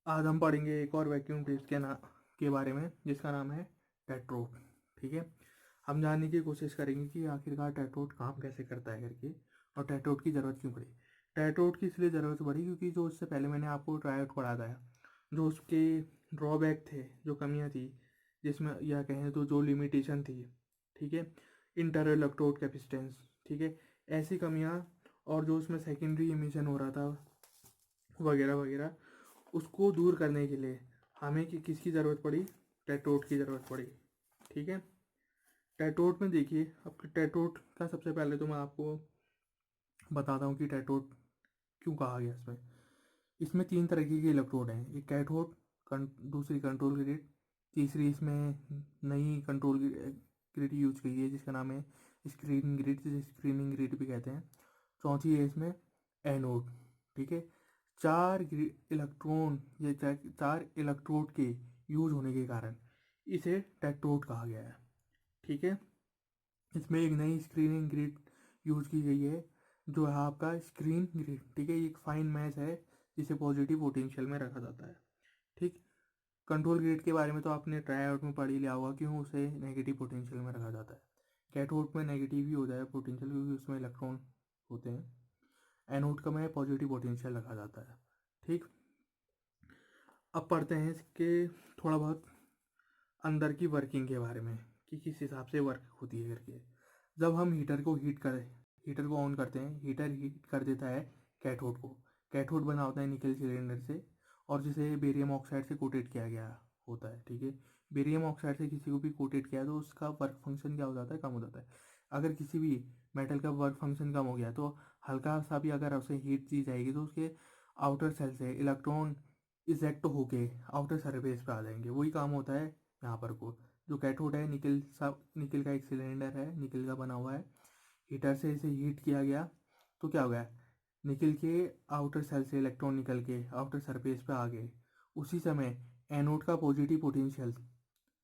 आज हम पढ़ेंगे एक और वैक्यूम ट्यूब के बारे में जिसका नाम है टेट्रोड। ठीक है, हम जानने की कोशिश करेंगे कि आखिरकार टेट्रोड काम कैसे करता है करके, और टेट्रोड की ज़रूरत क्यों पड़ी। टेट्रोड की इसलिए ज़रूरत पड़ी क्योंकि जो उससे पहले मैंने आपको ट्रायोड पढ़ा था, जो उसके ड्रॉबैक थे, जो कमियां थी, जिसमें या कहें तो जो लिमिटेशन थी, ठीक है, इंटर इलेक्ट्रोड कैपेसिटेंस, ठीक है, ऐसी कमियां, और जो उसमें सेकेंडरी इमिशन हो रहा था वगैरह वगैरह, उसको दूर करने के लिए हमें किसकी ज़रूरत पड़ी? टेट्रोड की ज़रूरत पड़ी। ठीक है, टेट्रोड में देखिए, अब टेट्रोड का सबसे पहले तो मैं आपको बताता हूँ कि टेट्रोड क्यों कहा गया। इसमें तीन तरीके के इलेक्ट्रोड हैं, एक कैथोड, दूसरी कंट्रोल ग्रिड, तीसरी इसमें नई कंट्रोल ग्रिड यूज की है जिसका नाम है स्क्रीनिंग ग्रिड, जिसे स्क्रीनिंग ग्रिड भी कहते हैं। चौथी है इसमें एनोड। ठीक है, चार इलेक्ट्रॉन या चार इलेक्ट्रोड के यूज होने के कारण इसे टेट्रोड कहा गया है। ठीक है, इसमें एक नई स्क्रीनिंग ग्रिड यूज की गई है जो है आपका स्क्रीन ग्रिड। ठीक है, ये एक फाइन मैच है जिसे पॉजिटिव पोटेंशियल में रखा जाता है। ठीक, कंट्रोल ग्रिड के बारे में तो आपने ट्रायोड में पढ़ ही लिया होगा, क्यों उसे नेगेटिव पोटेंशियल में रखा जाता है। कैथोड में नेगेटिव ही हो जाए पोटेंशियल क्योंकि उसमें इलेक्ट्रॉन होते हैं। एनोड का में पॉजिटिव पोटेंशियल रखा जाता है। ठीक, अब पढ़ते हैं इसके थोड़ा बहुत अंदर की वर्किंग के बारे में कि किस हिसाब से वर्क होती है करके। जब हम हीटर को ऑन करते हैं, हीटर हीट कर देता है कैथोड को। कैथोड बना होता है निकल सिलेंडर से, और जिसे बेरियम ऑक्साइड से कोटेड किया गया होता है। ठीक है, बेरियम ऑक्साइड से किसी को भी कोटेड किया तो उसका वर्क फंक्शन क्या हो जाता है? कम हो जाता है। अगर किसी भी मेटल का वर्क फंक्शन कम हो गया तो हल्का सा भी अगर उसे हीट दी जाएगी तो उसके आउटर सेल से इलेक्ट्रॉन इजेक्ट होके आउटर सरफेस पे आ जाएंगे। वही काम होता है यहाँ पर को। जो कैथोड है निकल का एक सिलेंडर है, निकल का बना हुआ है। हीटर से इसे हीट किया गया तो क्या हो गया? निकल के आउटर सेल से इलेक्ट्रॉन निकल के आउटर सरफेस पे आ गए। उसी समय एनोड का पॉजिटिव पोटेंशियल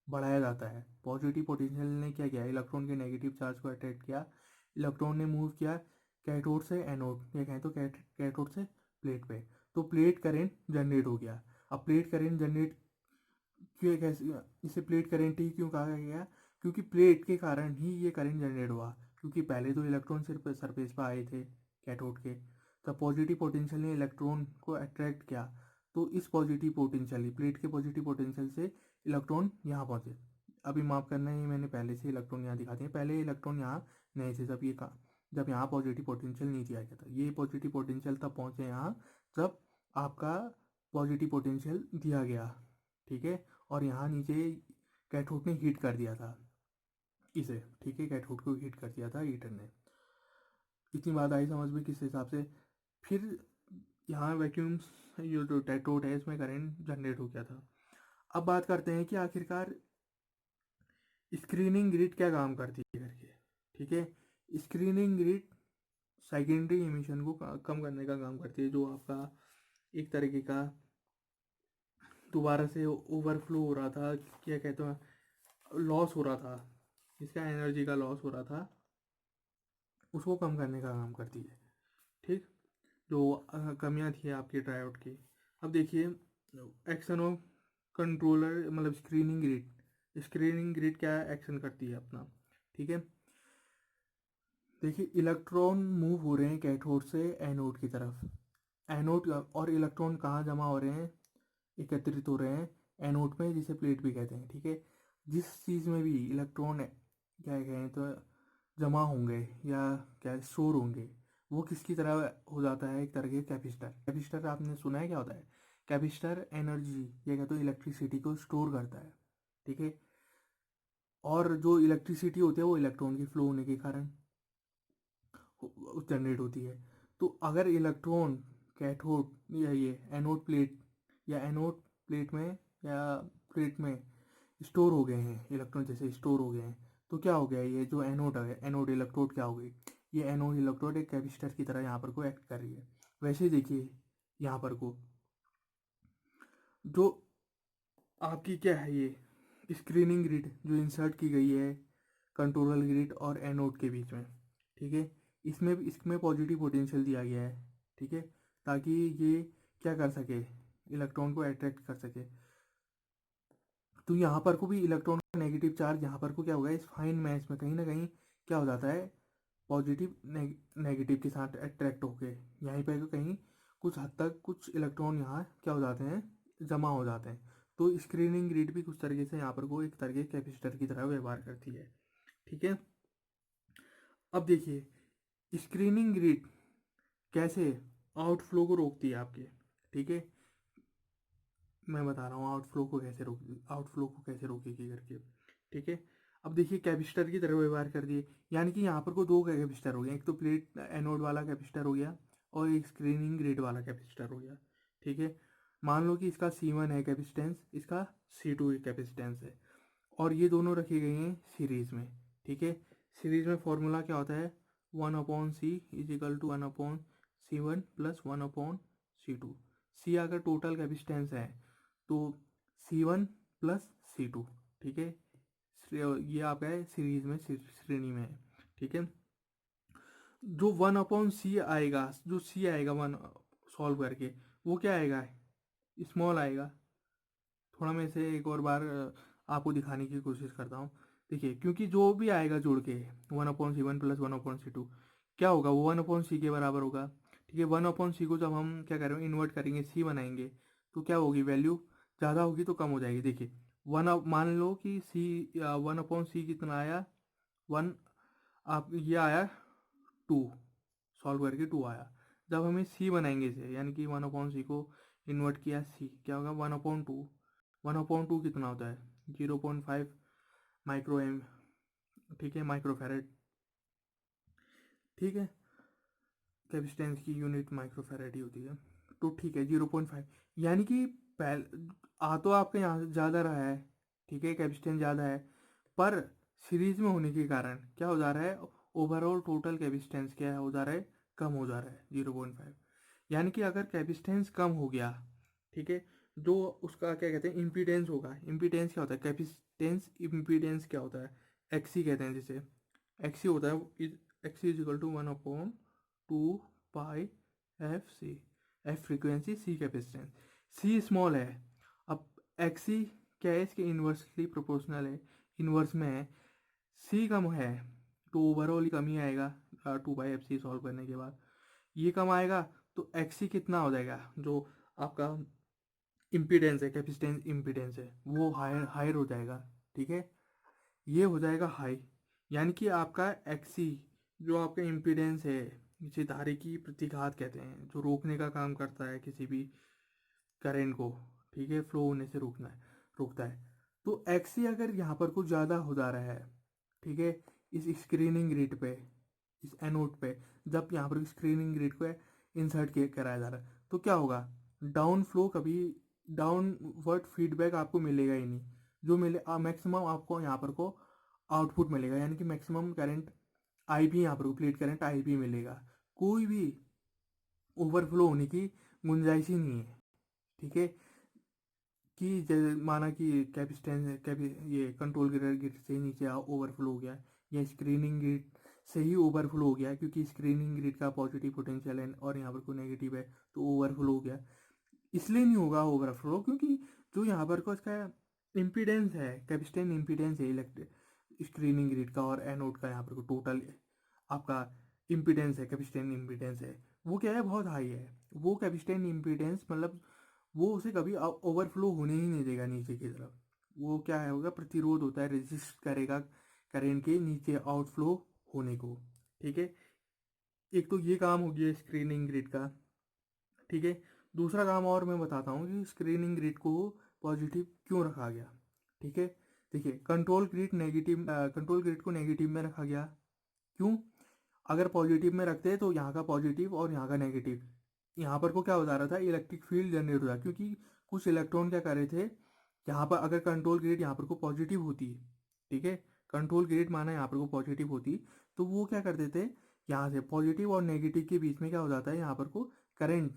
बढ़ाया जाता है। पॉजिटिव पोटेंशियल ने क्या किया? इलेक्ट्रॉन के नेगेटिव चार्ज को अट्रैक्ट किया। इलेक्ट्रॉन ने मूव किया कैथोड से एनोड, या कहें तो कैथोड से प्लेट पे, तो प्लेट करेंट जनरेट हो गया। अब प्लेट करेंट जनरेट क्यों, कैसे इसे प्लेट करेंट ही क्यों कहा गया? क्योंकि प्लेट के कारण ही ये करंट जनरेट हुआ। क्योंकि पहले तो इलेक्ट्रॉन सिर्फ सरफेस पर आए थे कैथोड के, तब पॉजिटिव पोटेंशियल ने इलेक्ट्रॉन को अट्रैक्ट किया, तो इस पॉजिटिव पोटेंशियल, प्लेट के पॉजिटिव पोटेंशियल से इलेक्ट्रॉन यहाँ पहुँचे। अभी माफ करना है, मैंने पहले से इलेक्ट्रॉन यहाँ दिखाते हैं। पहले इलेक्ट्रॉन यहाँ नहीं थे, जब यहाँ पॉजिटिव पोटेंशियल नहीं दिया गया था। ये पॉजिटिव पोटेंशियल तब पहुँचे यहाँ जब आपका पॉजिटिव पोटेंशियल दिया गया। ठीक है, और यहाँ नीचे कैथोड ने हीट कर दिया था इसे। ठीक है, कैथोड को हीट कर दिया था हीटर ने। इतनी बात आई समझ में किस हिसाब से? फिर यहाँ वैक्यूम, ये जो टेट्रोड है इसमें करंट जनरेट हो गया था। अब बात करते हैं कि आखिरकार स्क्रीनिंग ग्रिड क्या काम करती है करके। ठीक है, स्क्रीनिंग ग्रिड सेकेंडरी इमिशन को कम करने का काम करती है। जो आपका एक तरीके का दोबारा से ओवरफ्लो हो रहा था, क्या कहते हैं, लॉस हो रहा था, इसका एनर्जी का लॉस हो रहा था, उसको कम करने का काम करती है। ठीक, जो कमियां थी आपके ट्रायोड की। अब देखिए एक्शन ऑफ कंट्रोलर, मतलब स्क्रीनिंग ग्रिड क्या एक्शन करती है अपना। ठीक है, देखिए इलेक्ट्रॉन मूव हो रहे हैं कैथोड से एनोड की तरफ। एनोड और इलेक्ट्रॉन कहाँ जमा हो रहे हैं? एकत्रित हो रहे हैं एनोड में, जिसे प्लेट भी कहते हैं। ठीक है, जिस चीज़ में भी इलेक्ट्रॉन क्या कहें तो जमा होंगे या क्या स्टोर होंगे, वो किसकी तरह हो जाता है? एक तरह के कैपेसिटर। कैपेसिटर आपने सुना है क्या होता है? कैपेसिटर एनर्जी या कहते हो इलेक्ट्रिसिटी को स्टोर करता है। ठीक है, और जो इलेक्ट्रिसिटी होती है वो इलेक्ट्रॉन के फ्लो होने के कारण जनरेट होती है। तो अगर इलेक्ट्रॉन कैथोड या ये एनोड प्लेट में या प्लेट में स्टोर हो गए हैं, इलेक्ट्रॉन जैसे स्टोर हो गए हैं, तो क्या हो गया? ये जो एनोड है, एनोड इलेक्ट्रोड क्या हो गई? ये एनोड इलेक्ट्रोड एक कैपेसिटर की तरह यहाँ पर को एक्ट कर रही है। वैसे देखिए यहाँ पर को जो आपकी क्या है, ये स्क्रीनिंग ग्रिड जो इंसर्ट की गई है कंट्रोलर ग्रिड और एनोड के बीच में। ठीक है, इसमें पॉजिटिव पोटेंशियल दिया गया है। ठीक है, ताकि ये क्या कर सके, इलेक्ट्रॉन को अट्रैक्ट कर सके। तो यहाँ पर को भी इलेक्ट्रॉन का नेगेटिव चार्ज यहाँ पर को क्या होगा, इस फाइन मैच में कहीं ना कहीं क्या हो जाता है, पॉजिटिव नेगेटिव के साथ अट्रैक्ट होके यहीं पर कहीं कुछ हद तक कुछ इलेक्ट्रॉन यहाँ क्या हो जाते हैं, जमा हो जाते हैं। तो स्क्रीनिंग ग्रिड भी कुछ तरीके से यहाँ पर को एक तरह के कैपेसिटर की तरह व्यवहार करती है। ठीक है, अब देखिए स्क्रीनिंग ग्रिड कैसे आउटफ्लो को रोकती है आपके। ठीक है, मैं बता रहा हूँ आउटफ्लो को कैसे रोकेगी करके। ठीक है, अब देखिए कैपेसिटर की तरह व्यवहार कर दिए, यानी कि यहाँ पर को दो कैपेसिटर हो गए, एक तो प्लेट एनोड वाला कैपेसिटर हो गया और एक स्क्रीनिंग ग्रिड वाला कैपेसिटर हो गया। ठीक है, मान लो कि इसका C1 है कैपेसिटेंस, इसका C2 कैपेसिटेंस है, और ये दोनों रखे गए हैं सीरीज में। ठीक है, सीरीज में फॉर्मूला क्या होता है, 1/C is equal to 1/C1 plus 1/C2। C अगर टोटल कैपेसिटेंस है तो C1 प्लस C2। ठीक है, ये आपका है सीरीज में, श्रेणी में है। ठीक है, जो 1/C आएगा, जो C आएगा वन सॉल्व करके, वो क्या आएगा, स्मॉल आएगा। थोड़ा मैं इसे एक और बार आपको दिखाने की कोशिश करता हूँ। देखिए, क्योंकि जो भी आएगा जोड़ के 1/C1 प्लस 1/C2 क्या होगा, वो 1/C के बराबर होगा। ठीक है, 1/C को जब हम क्या करेंगे, इन्वर्ट करेंगे, C बनाएंगे, तो क्या होगी, वैल्यू ज़्यादा होगी तो कम हो जाएगी। देखिए मान लो कि C 1/C कितना आया, 1, आप ये आया 2, सॉल्व करके 2 आया। जब हमें C बनाएंगे इसे, यानी कि 1/C को इन्वर्ट किया C, क्या होगा 1/2। 1/2 कितना होता है, 0.5 माइक्रो एम। ठीक है, माइक्रोफैरेड। ठीक है, कैपेसिटेंस की यूनिट माइक्रोफैरेड ही होती है। तो ठीक है 0.5, यानी कि आ तो आपके यहाँ ज़्यादा रहा है। ठीक है, कैपेसिटेंस ज़्यादा है, पर सीरीज में होने के कारण क्या हो जा रहा है, ओवरऑल टोटल कैपेसिटेंस क्या हो जा रहा है, कम हो जा रहा है 0.5। यानी कि अगर कैपेसिटेंस कम हो गया, ठीक है, जो उसका क्या कहते हैं, इम्पीडेंस होगा। इम्पीडेंस क्या होता है, कैपेसिटेंस इम्पीडेंस क्या होता है, एक्सी कहते हैं जिसे। एक्सी होता है, XC is equal to 1/2 pi F C. F frequency, C capacitance, C small है। अब एक्सी क्या है, इसके इन्वर्सली प्रोपोर्शनल है, इन्वर्स में है। सी कम है तो ओवरऑल कम ही आएगा 2/FC सॉल्व करने के बाद। ये कम आएगा तो एक्सी कितना हो जाएगा, जो आपका इम्पीडेंस है, कैपेसिटेंस इम्पीडेंस है, वो हायर हायर हो जाएगा। ठीक है, ये हो जाएगा हाई, यानी कि आपका एक्सी जो आपका इम्पीडेंस है, जिसे धारे की प्रतिघात कहते हैं, जो रोकने का काम करता है किसी भी करंट को, ठीक है, फ्लो होने से रोकता है। तो एक्सी अगर यहाँ पर कुछ ज़्यादा हो जा रहा है, ठीक है, इस स्क्रीनिंग ग्रिड पे, इस एनोड पे, जब यहाँ पर स्क्रीनिंग ग्रिड को इंसर्ट कराया जा रहा है, तो क्या होगा, डाउन फ्लो कभी, डाउनवर्ड फीडबैक आपको मिलेगा ही नहीं। जो मिले मैक्सिमम आपको यहाँ पर को आउटपुट मिलेगा, यानी कि मैक्सिमम करंट आई पी, यहाँ पर प्लेट करंट आई पी मिलेगा। कोई भी ओवरफ्लो होने की गुंजाइश ही नहीं है। ठीक है, कि माना कि कैपेसिटेंस ये कंट्रोल ग्रिड से नीचे ओवरफ्लो हो गया, या स्क्रीनिंग ग्रिड से ही ओवरफ्लो हो गया, क्योंकि स्क्रीनिंग ग्रिड का पॉजिटिव पोटेंशियल है और यहाँ पर कोई नेगेटिव है, तो ओवरफ्लो हो गया। इसलिए नहीं होगा ओवरफ्लो, क्योंकि जो यहाँ पर को इसका इम्पीडेंस है, कैपेसिटेंस इम्पीडेंस है इलेक्ट्रिक स्क्रीनिंग ग्रिड का और एनोड का, यहाँ पर को टोटल आपका इम्पीडेंस है, कैपेसिटेंस इम्पीडेंस है, वो क्या है, बहुत हाई है। वो कैपेसिटेंस इम्पीडेंस मतलब वो उसे कभी ओवरफ्लो होने ही नहीं देगा नीचे की तरफ। वो क्या है होगा, प्रतिरोध होता है, रेजिस्ट करेगा करंट के नीचे आउटफ्लो होने को। ठीक है, एक तो ये काम हो गया स्क्रीनिंग ग्रिड का। ठीक है, दूसरा काम और मैं बताता हूँ कि स्क्रीनिंग ग्रिड को पॉजिटिव क्यों रखा गया। ठीक है, देखिए कंट्रोल ग्रिड को नेगेटिव में रखा गया, क्यों, अगर पॉजिटिव में रखते तो यहाँ का पॉजिटिव और यहाँ का नेगेटिव, यहाँ पर को क्या हो जा रहा था, इलेक्ट्रिक फील्ड जनरेट हो रहा, क्योंकि कुछ इलेक्ट्रॉन क्या कर रहे थे यहाँ पर, अगर कंट्रोल ग्रिड यहाँ पर को पॉजिटिव होती, ठीक है, कंट्रोल ग्रिड माना यहाँ पर को पॉजिटिव होती, तो वो क्या करते थे, यहाँ से पॉजिटिव और नेगेटिव के बीच में क्या हो जाता है, यहाँ पर को करंट,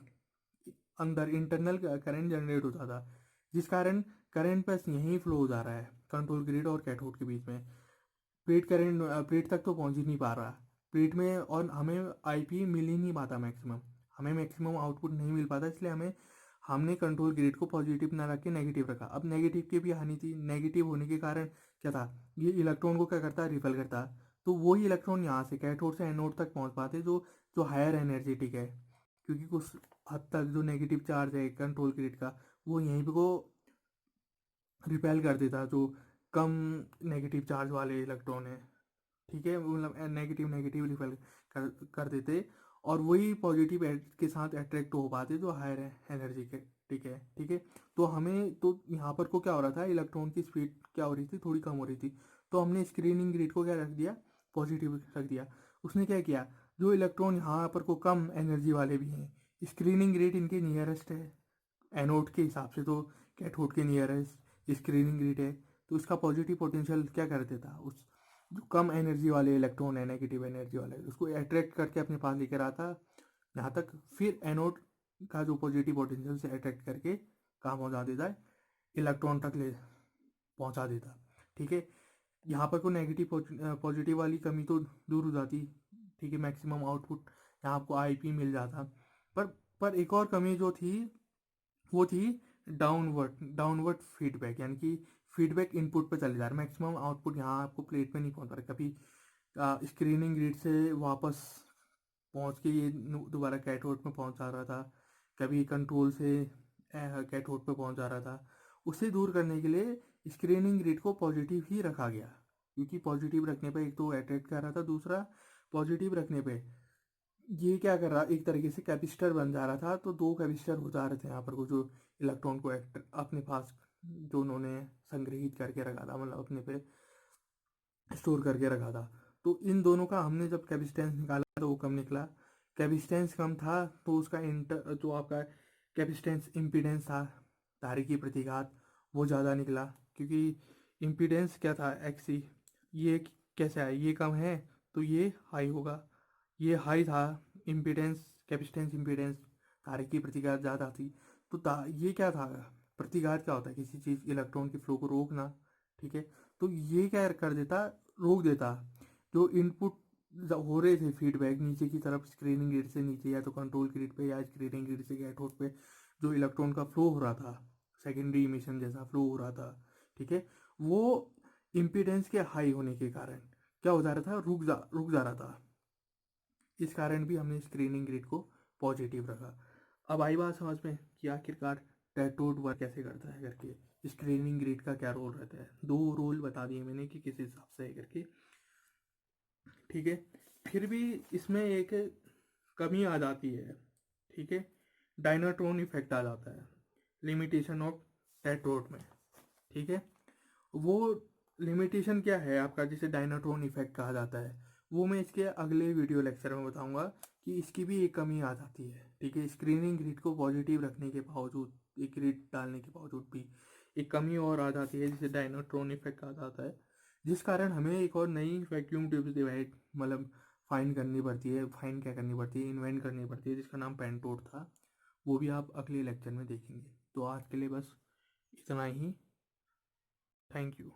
अंदर इंटरनल करंट जनरेट होता था, जिस कारण करंट बस यहीं फ्लो हो जा रहा है कंट्रोल ग्रिड और कैथोड के बीच में। प्लेट करंट प्लेट तक तो पहुंच ही नहीं पा रहा प्लेट में, और हमें आईपी मिल ही नहीं पाता मैक्सिमम, हमें मैक्सिमम आउटपुट नहीं मिल पाता, इसलिए हमें हमने कंट्रोल ग्रिड को पॉजिटिव ना रख के नेगेटिव रखा। अब नेगेटिव की भी हानि थी, नेगेटिव होने के कारण क्या था, ये इलेक्ट्रॉन को क्या करता है, रिपेल करता। तो वही इलेक्ट्रॉन यहाँ से कैथोड से एनोड तक पहुँच पाते जो जो हायर एनर्जेटिक है, क्योंकि कुछ हद तक जो नेगेटिव चार्ज है कंट्रोल ग्रिड का वो यहीं पे को रिपेल कर देता, जो कम नेगेटिव चार्ज वाले इलेक्ट्रॉन है, ठीक है, मतलब नेगेटिव नेगेटिव रिपेल कर देते, और वही पॉजिटिव के साथ अट्रैक्ट हो पाते जो हायर एनर्जी के, ठीक है, ठीक है। तो हमें तो यहाँ पर को क्या हो रहा था, इलेक्ट्रॉन की स्पीड क्या हो रही थी, थोड़ी कम हो रही थी, तो हमने स्क्रीनिंग ग्रिड को क्या रख दिया, पॉजिटिव रख दिया। उसने क्या किया, जो इलेक्ट्रॉन यहाँ पर को कम एनर्जी वाले भी हैं, स्क्रीनिंग ग्रिड इनके नियरेस्ट है एनोड के हिसाब से, तो कैथोड के नियरेस्ट स्क्रीनिंग ग्रिड है, तो इसका पॉजिटिव पोटेंशियल क्या कर देता, उस जो कम एनर्जी वाले इलेक्ट्रॉन है, नेगेटिव एनर्जी वाले, उसको अट्रैक्ट करके अपने पास लेकर आता यहाँ तक, फिर एनोड का जो पॉजिटिव पोटेंशियल से अट्रैक्ट करके कहाँ पहुँचा देता है, इलेक्ट्रॉन तक ले पहुँचा देता, ठीक है। यहाँ पर को नेगेटिव पॉजिटिव वाली कमी तो दूर हो जाती, ठीक है, मैक्सिमम आउटपुट यहाँ आपको आईपी मिल जाता। पर एक और कमी जो थी वो थी डाउनवर्ड फीडबैक, यानी कि फीडबैक इनपुट पे चले जा रहा है, मैक्सिमम आउटपुट यहाँ आपको प्लेट पे नहीं पहुँच रहा, कभी स्क्रीनिंग ग्रिड से वापस पहुँच के ये दोबारा कैथोड में पहुँच जा रहा था, कभी कंट्रोल से कैथोड पे पहुँच जा रहा था। उसे दूर करने के लिए स्क्रीनिंग ग्रिड को पॉजिटिव ही रखा गया, क्योंकि पॉजिटिव रखने पे एक तो अट्रैक्ट कर रहा था, दूसरा पॉजिटिव रखने पे ये क्या कर रहा, एक तरीके से कैपेसिटर बन जा रहा था, तो दो कैपेसिटर हो जा रहे थे यहाँ पर को, जो इलेक्ट्रॉन को अपने पास जो उन्होंने संग्रहित करके रखा था, मतलब अपने पे स्टोर करके रखा था। तो इन दोनों का हमने जब कैपेसिटेंस निकाला तो वो कम निकला, कैपेसिटेंस कम था तो उसका जो आपका कैपेसिटेंस इम्पीडेंस था, धारे की प्रतिघात, वो ज़्यादा निकला, क्योंकि इम्पीडेंस क्या था, एक्सी, ये कैसे आया, ये कम है तो ये हाई होगा, ये हाई था इम्पीडेंस, कैपेसिटेंस इम्पीडेंस, धारे की प्रतिघात ज़्यादा थी। तो ये क्या था, प्रतिघात क्या होता है, किसी चीज़ इलेक्ट्रॉन के फ्लो को रोकना, ठीक है। तो ये क्या कर देता, रोक देता, जो इनपुट हो रहे थे फीडबैक नीचे की तरफ स्क्रीनिंग ग्रिड से नीचे, या तो कंट्रोल ग्रिड पे या स्क्रीनिंग ग्रिड से कैथोड पे जो इलेक्ट्रॉन का फ्लो हो रहा था, सेकेंडरी इमिशन जैसा फ्लो हो रहा था, ठीक है, वो इम्पीडेंस के हाई होने के कारण क्या हो जा रहा था, रुक जा रहा था। इस कारण भी हमने स्क्रीनिंग ग्रिड को पॉजिटिव रखा। अब आई बात समझ में कि आखिरकार कैथोड वर्क कैसे करता है करके, स्क्रीनिंग ग्रिड का क्या रोल रहता है, दो रोल बता दिए मैंने कि किस हिसाब से है करके, ठीक है। फिर भी इसमें एक कमी आ जाती है, ठीक है, डायनाट्रॉन इफेक्ट आ जाता है, लिमिटेशन ऑफ कैथोड में, ठीक है। वो लिमिटेशन क्या है आपका, जिसे डायनाट्रॉन इफेक्ट कहा जाता है, वो मैं इसके अगले वीडियो लेक्चर में बताऊंगा कि इसकी भी एक कमी आ जाती है, ठीक है। स्क्रीनिंग ग्रिड को पॉजिटिव रखने के बावजूद, एक ग्रिड डालने के बावजूद भी एक कमी और आ जाती है, जिसे डायनाट्रॉन इफेक्ट कहा जाता है, जिस कारण हमें एक और नई वैक्यूम ट्यूब डिवाइड मतलब फाइंड करनी पड़ती है, फाइंड क्या करनी पड़ती है, इन्वेंट करनी पड़ती है, जिसका नाम पेंटोड था। वो भी आप अगले लेक्चर में देखेंगे। तो आज के लिए बस इतना ही। Thank you.